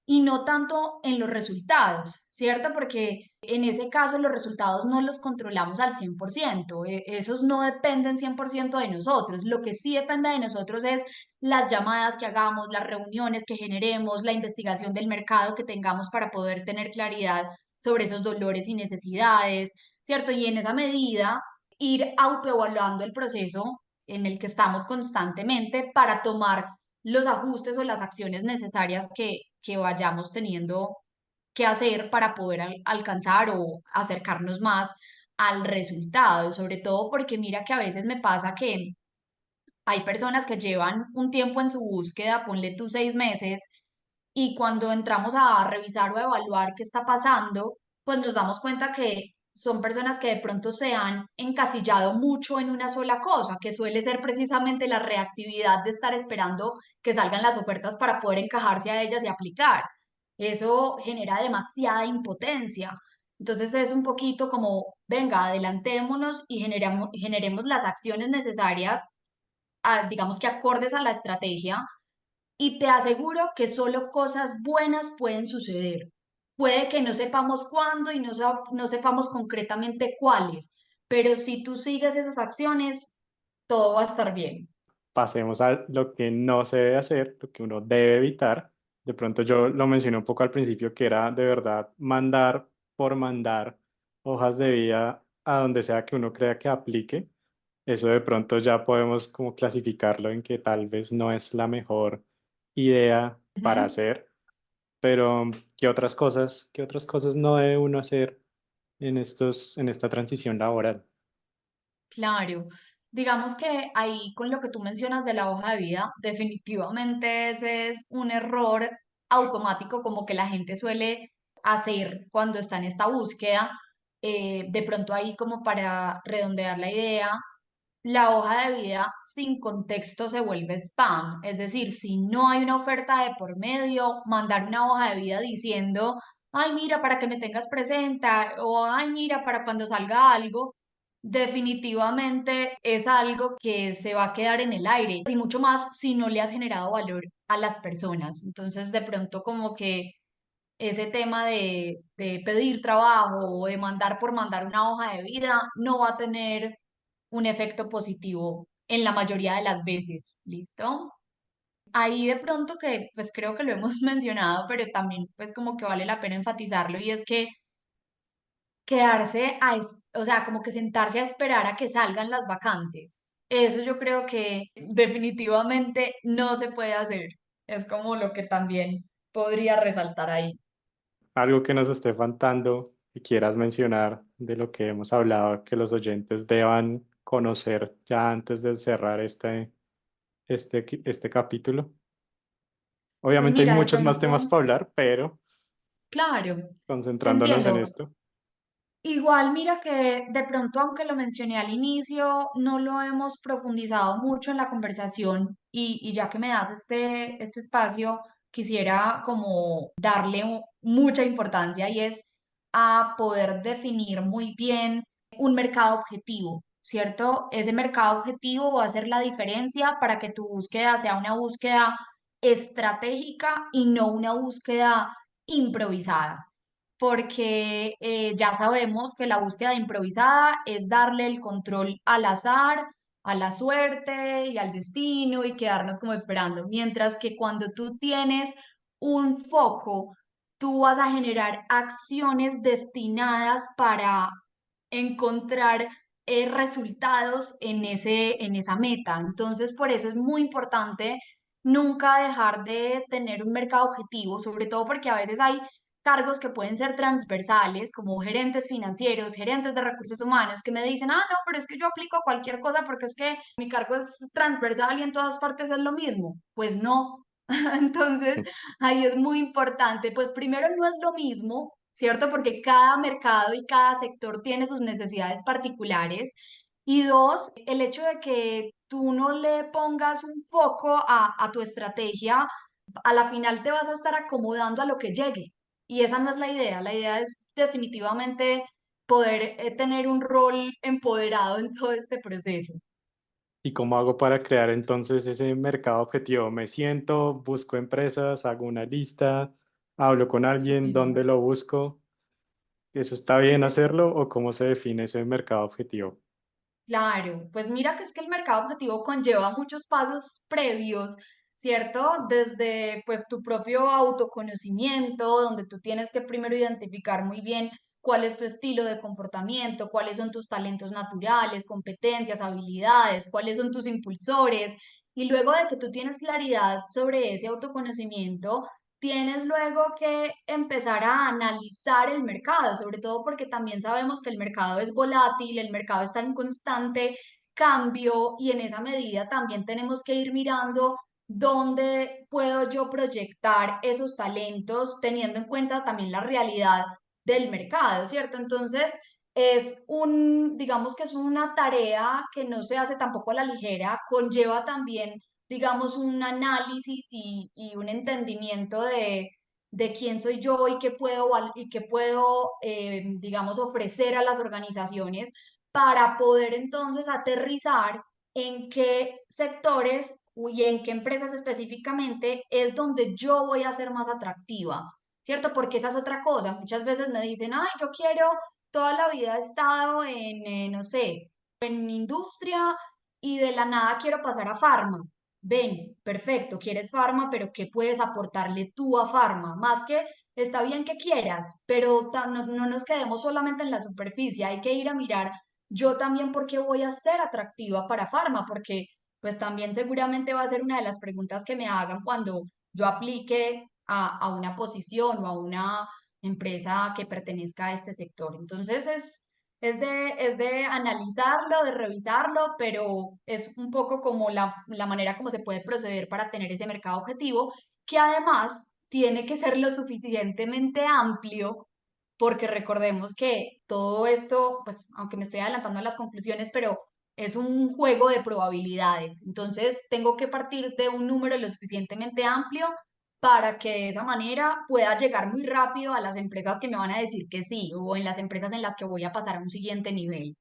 Speaker 3: y no tanto en los resultados, ¿cierto? Porque en ese caso los resultados no los controlamos al 100%, esos no dependen 100% de nosotros, lo que sí depende de nosotros es las llamadas que hagamos, las reuniones que generemos, la investigación del mercado que tengamos para poder tener claridad sobre esos dolores y necesidades, ¿cierto? Y en esa medida ir autoevaluando el proceso en el que estamos constantemente para tomar los ajustes o las acciones necesarias que vayamos teniendo que hacer para poder alcanzar o acercarnos más al resultado, sobre todo porque mira que a veces me pasa que hay personas que llevan un tiempo en su búsqueda, ponle tú 6 meses, y cuando entramos a revisar o a evaluar qué está pasando, pues nos damos cuenta que son personas que de pronto se han encasillado mucho en una sola cosa, que suele ser precisamente la reactividad de estar esperando que salgan las ofertas para poder encajarse a ellas y aplicar. Eso genera demasiada impotencia. Entonces es un poquito como, venga, adelantémonos y generemos las acciones necesarias, digamos que acordes a la estrategia y te aseguro que solo cosas buenas pueden suceder. Puede que no sepamos cuándo y no sepamos concretamente cuáles, pero si tú sigues esas acciones, todo va a estar bien.
Speaker 2: Pasemos a lo que no se debe hacer, lo que uno debe evitar. De pronto yo lo mencioné un poco al principio, que era de verdad mandar por mandar hojas de vida a donde sea que uno crea que aplique. Eso de pronto ya podemos como clasificarlo en que tal vez no es la mejor idea para
Speaker 3: Ujú.
Speaker 2: hacer, pero qué otras cosas no debe uno hacer en esta transición laboral?
Speaker 3: Claro, digamos que ahí con lo que tú mencionas de la hoja de vida, definitivamente ese es un error automático como que la gente suele hacer cuando está en esta búsqueda. De pronto ahí como para redondear la idea, la hoja de vida sin contexto se vuelve spam. Es decir, si no hay una oferta de por medio, mandar una hoja de vida diciendo, ay, mira, para que me tengas presente, o ay, mira, para cuando salga algo, definitivamente es algo que se va a quedar en el aire. Y mucho más si no le has generado valor a las personas. Entonces, de pronto como que ese tema de pedir trabajo o de mandar por mandar una hoja de vida no va a tener un efecto positivo en la mayoría de las veces, ¿listo? Ahí de pronto que pues creo que lo hemos mencionado, pero también pues como que vale la pena enfatizarlo y es que quedarse o sea, como que sentarse a esperar a que salgan las vacantes. Eso yo creo que definitivamente no se puede hacer. Es como lo que también podría resaltar ahí.
Speaker 2: Algo que nos esté faltando y quieras mencionar de lo que hemos hablado, que los oyentes deban conocer ya antes de cerrar este capítulo.
Speaker 3: Pues
Speaker 2: Obviamente hay
Speaker 3: mira, de
Speaker 2: muchos más temas
Speaker 3: pronto,
Speaker 2: para hablar, pero
Speaker 3: claro, te
Speaker 2: concentrándonos en
Speaker 3: entiendo.
Speaker 2: esto.
Speaker 3: Igual mira que de pronto, aunque lo mencioné al inicio, no lo hemos profundizado mucho en la conversación y ya que me das este espacio, quisiera como darle mucha importancia y es a poder definir muy bien un mercado objetivo, ¿cierto? Ese mercado objetivo va a hacer la diferencia para que tu búsqueda sea una búsqueda estratégica y no una búsqueda improvisada porque ya sabemos que la búsqueda improvisada es darle el control al azar, a la suerte y al destino y quedarnos como esperando. Mientras que cuando tú tienes un foco, tú vas a generar acciones destinadas para encontrar resultados en esa meta. Entonces, por eso es muy importante nunca dejar de tener un mercado objetivo, sobre todo porque a veces hay cargos que pueden ser transversales, como gerentes financieros, gerentes de recursos humanos, que me dicen, ah, no, pero es que yo aplico cualquier cosa porque es que mi cargo es transversal y en todas partes es lo mismo. Pues no. Entonces, ahí es muy importante. Pues primero no es lo mismo, ¿cierto? Porque cada mercado y cada sector tiene sus necesidades particulares. Y dos, el hecho de que tú no le pongas un foco a tu estrategia, a la final te vas a estar acomodando a lo que llegue. Y esa no es la idea. La idea es definitivamente poder tener un rol empoderado en todo este proceso.
Speaker 2: ¿Y cómo hago para crear entonces ese mercado objetivo? Me siento, busco empresas, hago una lista, hablo con alguien, ¿dónde
Speaker 3: Sí.
Speaker 2: lo busco? ¿Eso está bien hacerlo o cómo se define ese mercado objetivo?
Speaker 3: Claro, pues mira que es que el mercado objetivo conlleva muchos pasos previos, ¿cierto? Desde pues tu propio autoconocimiento, donde tú tienes que primero identificar muy bien cuál es tu estilo de comportamiento, cuáles son tus talentos naturales, competencias, habilidades, cuáles son tus impulsores. Y luego de que tú tienes claridad sobre ese autoconocimiento, tienes luego que empezar a analizar el mercado, sobre todo porque también sabemos que el mercado es volátil, el mercado está en constante cambio y en esa medida también tenemos que ir mirando dónde puedo yo proyectar esos talentos teniendo en cuenta también la realidad del mercado, ¿cierto? Entonces, digamos que es una tarea que no se hace tampoco a la ligera, conlleva también digamos, un análisis y un entendimiento de quién soy yo y qué puedo digamos, ofrecer a las organizaciones para poder entonces aterrizar en qué sectores y en qué empresas específicamente es donde yo voy a ser más atractiva, ¿cierto? Porque esa es otra cosa. Muchas veces me dicen, ay, yo quiero, toda la vida he estado en, no sé, en industria y de la nada quiero pasar a farma. Ven, perfecto, quieres farma, pero ¿qué puedes aportarle tú a farma? Más que está bien que quieras, pero no nos quedemos solamente en la superficie, hay que ir a mirar yo también por qué voy a ser atractiva para farma, porque pues también seguramente va a ser una de las preguntas que me hagan cuando yo aplique a una posición o a una empresa que pertenezca a este sector. Entonces es de analizarlo, de revisarlo, pero es un poco como la manera como se puede proceder para tener ese mercado objetivo, que además tiene que ser lo suficientemente amplio, porque recordemos que todo esto, pues aunque me estoy adelantando a las conclusiones, pero es un juego de probabilidades. Entonces tengo que partir de un número lo suficientemente amplio para que de esa manera pueda llegar muy rápido a las empresas que me van a decir que sí o en las empresas en las que voy a pasar a un siguiente nivel.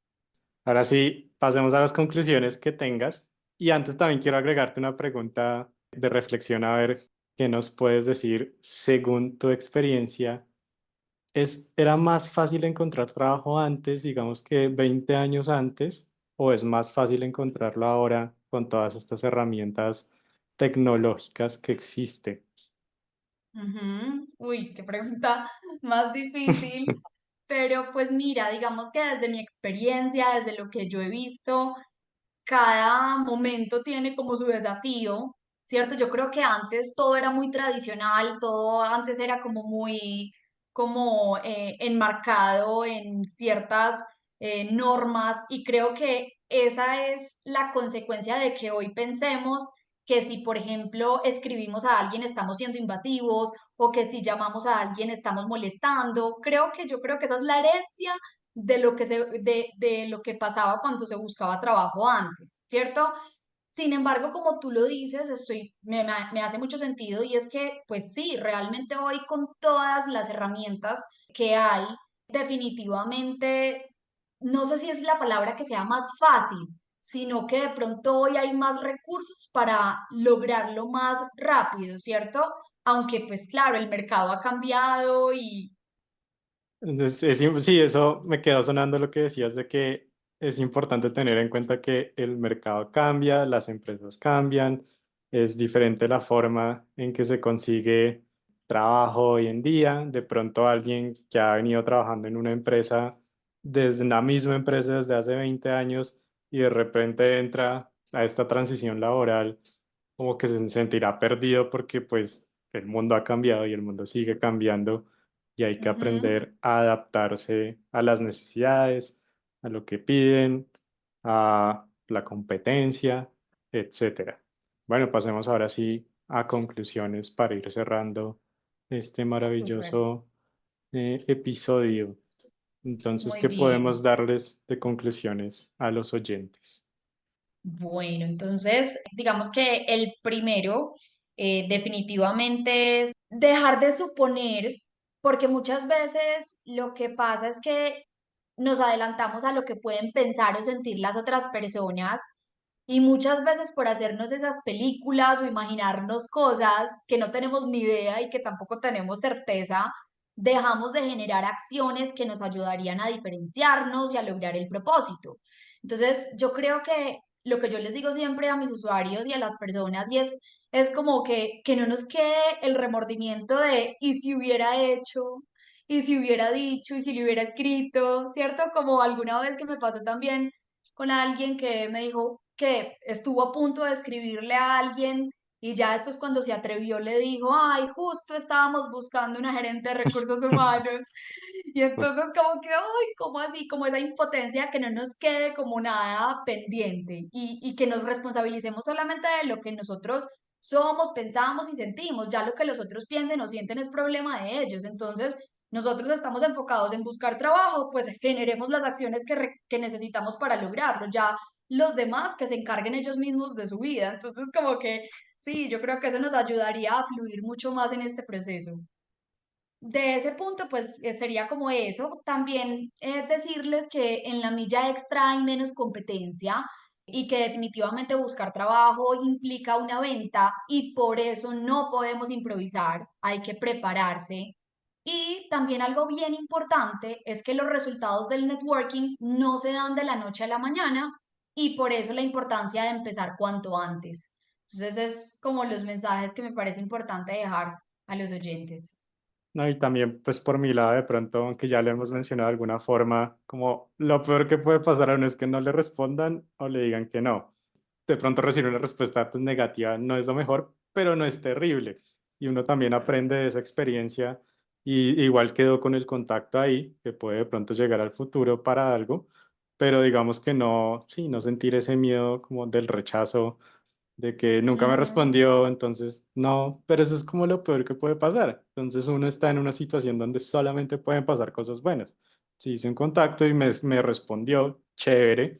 Speaker 2: Ahora sí, pasemos a las conclusiones que tengas. Y antes también quiero agregarte una pregunta de reflexión a ver qué nos puedes decir según tu experiencia. ¿Era más fácil encontrar trabajo antes, digamos que 20 años antes, o es más fácil encontrarlo ahora con todas estas herramientas tecnológicas que existen?
Speaker 3: Ujú. Uy, qué pregunta más difícil. Pero pues mira, digamos que desde mi experiencia, desde lo que yo he visto, cada momento tiene como su desafío, ¿cierto? Yo creo que antes todo era muy tradicional, todo antes era como muy como enmarcado en ciertas normas y creo que esa es la consecuencia de que hoy pensemos que si, por ejemplo, escribimos a alguien estamos siendo invasivos o que si llamamos a alguien estamos molestando. Yo creo que esa es la herencia de lo que pasaba cuando se buscaba trabajo antes, ¿cierto? Sin embargo, como tú lo dices, me hace mucho sentido y es que, pues sí, realmente hoy con todas las herramientas que hay, definitivamente, no sé si es la palabra que sea más fácil, sino que de pronto hoy hay más recursos para lograrlo más rápido, ¿cierto? Aunque, pues claro, el mercado ha cambiado y...
Speaker 2: Entonces, sí, eso me quedó sonando lo que decías de que es importante tener en cuenta que el mercado cambia, las empresas cambian, es diferente la forma en que se consigue trabajo hoy en día. De pronto alguien que ha venido trabajando en una empresa, desde la misma empresa desde hace 20 años y de repente entra a esta transición laboral, como que se sentirá perdido porque pues el mundo ha cambiado y el mundo sigue cambiando y hay que
Speaker 3: Ujú,
Speaker 2: aprender a adaptarse a las necesidades, a lo que piden, a la competencia, etcétera. Bueno, pasemos ahora sí a conclusiones para ir cerrando este
Speaker 3: súper,
Speaker 2: maravilloso episodio. Entonces,
Speaker 3: muy
Speaker 2: ¿qué podemos
Speaker 3: bien.
Speaker 2: darles de conclusiones a los oyentes?
Speaker 3: Bueno, entonces, digamos que el primero definitivamente es dejar de suponer, porque muchas veces lo que pasa es que nos adelantamos a lo que pueden pensar o sentir las otras personas y muchas veces por hacernos esas películas o imaginarnos cosas que no tenemos ni idea y que tampoco tenemos certeza, dejamos de generar acciones que nos ayudarían a diferenciarnos y a lograr el propósito. Entonces, yo creo que lo que yo les digo siempre a mis usuarios y a las personas y es como que no nos quede el remordimiento de, ¿y si hubiera hecho? ¿Y si hubiera dicho? ¿Y si le hubiera escrito? ¿Cierto? Como alguna vez que me pasó también con alguien que me dijo que estuvo a punto de escribirle a alguien y ya después cuando se atrevió le dijo, ay, justo estábamos buscando una gerente de recursos humanos. Y entonces como que, ay, ¿cómo así? Como esa impotencia que no nos quede como nada pendiente y que nos responsabilicemos solamente de lo que nosotros somos, pensamos y sentimos. Ya lo que los otros piensen o sienten es problema de ellos. Entonces, nosotros estamos enfocados en buscar trabajo, pues generemos las acciones que necesitamos para lograrlo. Ya los demás que se encarguen ellos mismos de su vida. Entonces, como que sí, yo creo que eso nos ayudaría a fluir mucho más en este proceso. De ese punto, pues sería como eso. También decirles que en la milla extra hay menos competencia y que definitivamente buscar trabajo implica una venta y por eso no podemos improvisar, hay que prepararse. Y también algo bien importante es que los resultados del networking no se dan de la noche a la mañana y por eso la importancia de empezar cuanto antes. Entonces es como los mensajes que me parece importante dejar a los oyentes.
Speaker 2: No, y también, pues por mi lado, de pronto, aunque ya lo hemos mencionado de alguna forma, como lo peor que puede pasar a uno es que no le respondan o le digan que no. De pronto recibir una respuesta pues, negativa no es lo mejor, pero no es terrible. Y uno también aprende de esa experiencia y igual quedó con el contacto ahí, que puede de pronto llegar al futuro para algo, pero digamos que no, sí, no sentir ese miedo como del rechazo de que nunca me
Speaker 3: Ujú,
Speaker 2: respondió, entonces no, pero eso es como lo peor que puede pasar. Entonces uno está en una situación donde solamente pueden pasar cosas buenas. Si hice un contacto y me respondió, chévere.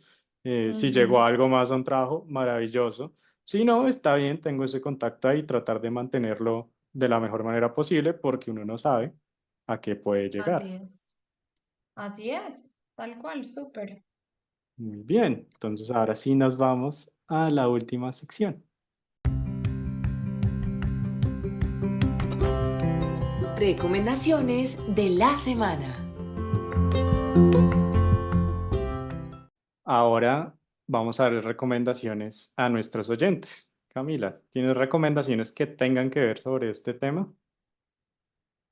Speaker 2: Si llegó
Speaker 3: ujú.
Speaker 2: algo más a un trabajo, maravilloso. Si no, está bien, tengo ese contacto ahí, tratar de mantenerlo de la mejor manera posible porque uno no sabe a qué puede llegar.
Speaker 3: Así es, tal cual, súper.
Speaker 2: Muy bien, entonces ahora sí nos vamos a la última sección.
Speaker 1: Recomendaciones de la semana.
Speaker 2: Ahora vamos a dar recomendaciones a nuestros oyentes. Camila, ¿tienes recomendaciones que tengan que ver sobre este tema?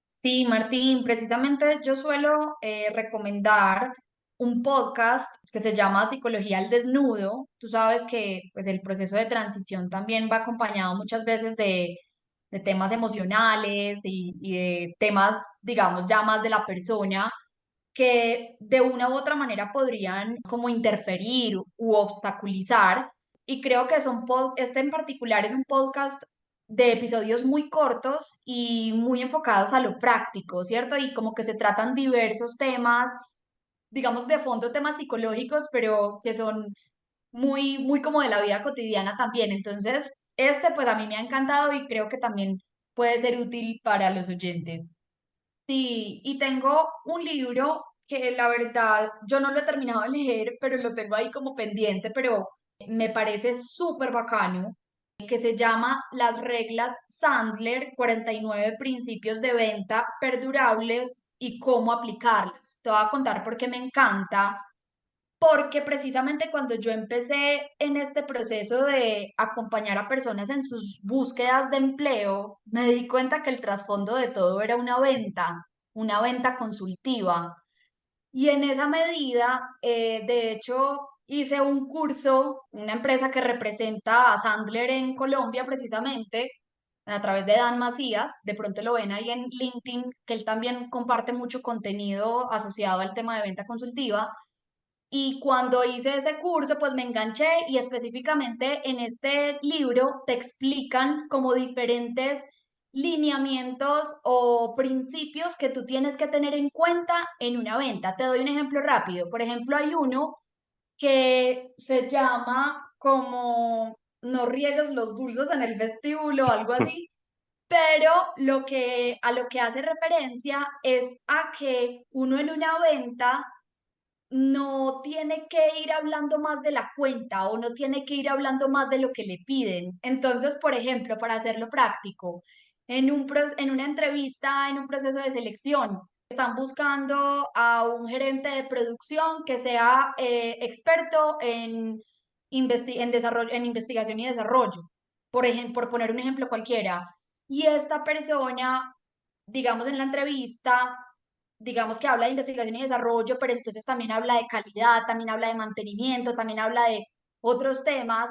Speaker 3: Sí, Martín, precisamente yo suelo recomendar un podcast que se llama Psicología al Desnudo. Tú sabes que pues, el proceso de transición también va acompañado muchas veces de temas emocionales y de temas, digamos, ya más de la persona que de una u otra manera podrían como interferir u obstaculizar. Y creo que este en particular es un podcast de episodios muy cortos y muy enfocados a lo práctico, ¿cierto? Y como que se tratan diversos temas, digamos de fondo temas psicológicos, pero que son muy como de la vida cotidiana también. Entonces, este pues a mí me ha encantado y creo que también puede ser útil para los oyentes. Sí, y tengo un libro que la verdad yo no lo he terminado de leer, pero lo tengo ahí como pendiente, pero me parece súper bacano, que se llama Las reglas Sandler, 49 principios de venta perdurables y cómo aplicarlos. Te voy a contar por qué me encanta, porque precisamente cuando yo empecé en este proceso de acompañar a personas en sus búsquedas de empleo, me di cuenta que el trasfondo de todo era una venta consultiva. Y en esa medida, de hecho, hice un curso, una empresa que representa a Sandler en Colombia precisamente, a través de Dan Macías, de pronto lo ven ahí en LinkedIn, que él también comparte mucho contenido asociado al tema de venta consultiva. Y cuando hice ese curso, pues me enganché y específicamente en este libro te explican como diferentes lineamientos o principios que tú tienes que tener en cuenta en una venta. Te doy un ejemplo rápido. Por ejemplo, hay uno que se llama como no riegues los dulces en el vestíbulo o algo así, pero a lo que hace referencia es a que uno en una venta no tiene que ir hablando más de la cuenta o no tiene que ir hablando más de lo que le piden. Entonces, por ejemplo, para hacerlo práctico, en una entrevista, en un proceso de selección, están buscando a un gerente de producción que sea experto en desarrollo, en investigación y desarrollo, por ejemplo, por poner un ejemplo cualquiera. Y esta persona, digamos, en la entrevista digamos que habla de investigación y desarrollo, pero entonces también habla de calidad, también habla de mantenimiento, también habla de otros temas.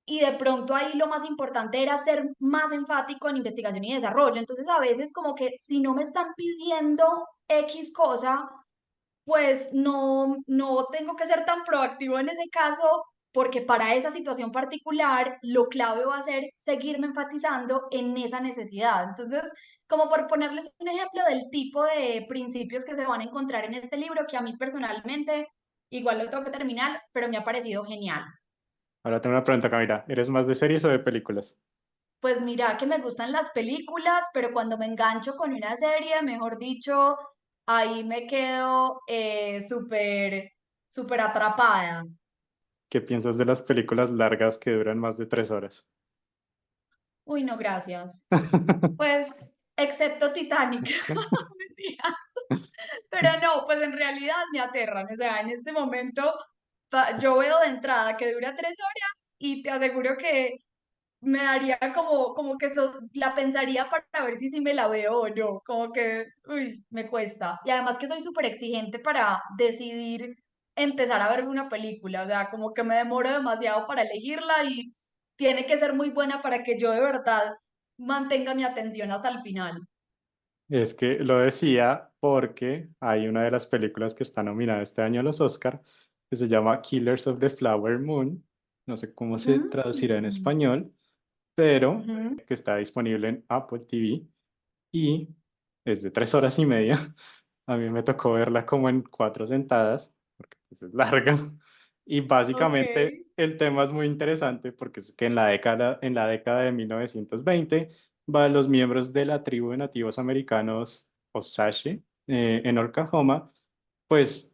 Speaker 3: Y de pronto ahí lo más importante era ser más enfático en investigación y desarrollo. Entonces a veces como que si no me están pidiendo X cosa, pues no tengo que ser tan proactivo en ese caso, porque para esa situación particular lo clave va a ser seguirme enfatizando en esa necesidad. Entonces, como por ponerles un ejemplo del tipo de principios que se van a encontrar en este libro, que a mí personalmente, igual lo tengo que terminar, pero me ha parecido genial.
Speaker 2: Ahora tengo una pregunta, Camila. ¿Eres más de series o de películas?
Speaker 3: Pues mira que me gustan las películas, pero cuando me engancho con una serie, mejor dicho, ahí me quedo súper atrapada.
Speaker 2: ¿Qué piensas de las películas largas que duran más de 3 horas?
Speaker 3: Uy, no, gracias. Pues, excepto Titanic. Mentira. Pero no, pues en realidad me aterran. O sea, en este momento yo veo de entrada que dura 3 horas y te aseguro que me daría como que la pensaría para ver si sí me la veo o no, como que, uy, me cuesta. Y además que soy súper exigente para decidir empezar a ver una película, o sea, como que me demoro demasiado para elegirla y tiene que ser muy buena para que yo de verdad mantenga mi atención hasta el final.
Speaker 2: Es que lo decía porque hay una de las películas que está nominada este año a los Oscar que se llama Killers of the Flower Moon. No sé cómo se traducirá en
Speaker 3: Mm,
Speaker 2: español, pero
Speaker 3: ujú.
Speaker 2: que está disponible en Apple TV y es de 3 horas y media. A mí me tocó verla como en 4 sentadas, porque pues, es larga. Y
Speaker 3: Ok.
Speaker 2: básicamente el tema es muy interesante porque es que en la década de 1920 los miembros de la tribu de nativos americanos Osage en Oklahoma, pues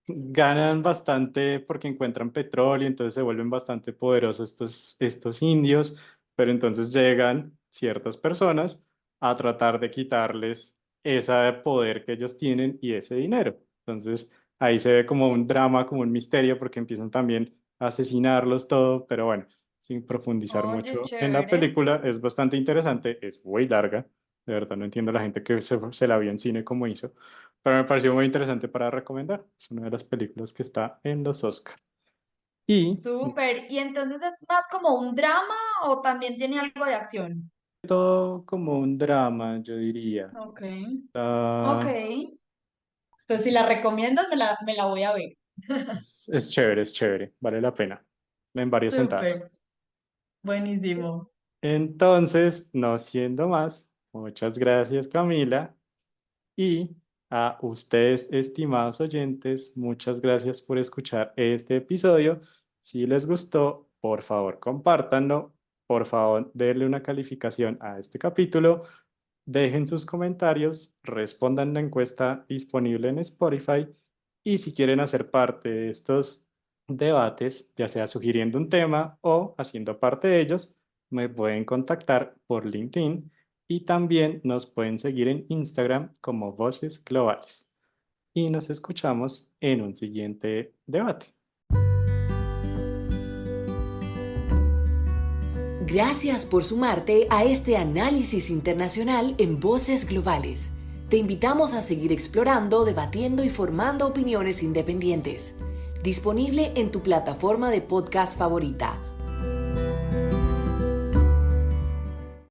Speaker 2: ganan bastante porque encuentran petróleo, entonces se vuelven bastante poderosos estos indios, pero entonces llegan ciertas personas a tratar de quitarles ese poder que ellos tienen y ese dinero. Entonces ahí se ve como un drama, como un misterio, porque empiezan también a asesinarlos todo, pero bueno, sin profundizar
Speaker 3: Oye,
Speaker 2: mucho en la
Speaker 3: chévere.
Speaker 2: película, es bastante interesante, es muy larga, de verdad no entiendo a la gente que se la vio en cine como hizo, pero me pareció muy interesante para recomendar. Es una de las películas que está en los Oscar. Y
Speaker 3: Súper. ¿Y entonces es más como un drama o también tiene algo de acción?
Speaker 2: todo como un drama, yo diría.
Speaker 3: Ok. Ok.
Speaker 2: Ah,
Speaker 3: Pues si la recomiendas, me la voy a ver.
Speaker 2: es chévere, vale la pena. En varias
Speaker 3: Súper.
Speaker 2: sentadas.
Speaker 3: Buenísimo.
Speaker 2: Entonces, no siendo más, muchas gracias Camila y a ustedes, estimados oyentes, muchas gracias por escuchar este episodio. Si les gustó, por favor, compártanlo. Por favor, denle una calificación a este capítulo. Dejen sus comentarios, respondan la encuesta disponible en Spotify y si quieren hacer parte de estos debates, ya sea sugiriendo un tema o haciendo parte de ellos, me pueden contactar por LinkedIn y también nos pueden seguir en Instagram como Voces Globales. y nos escuchamos en un siguiente debate.
Speaker 1: Gracias por sumarte a este análisis internacional en Voces Globales. Te invitamos a seguir explorando, debatiendo y formando opiniones independientes. Disponible en tu plataforma de podcast favorita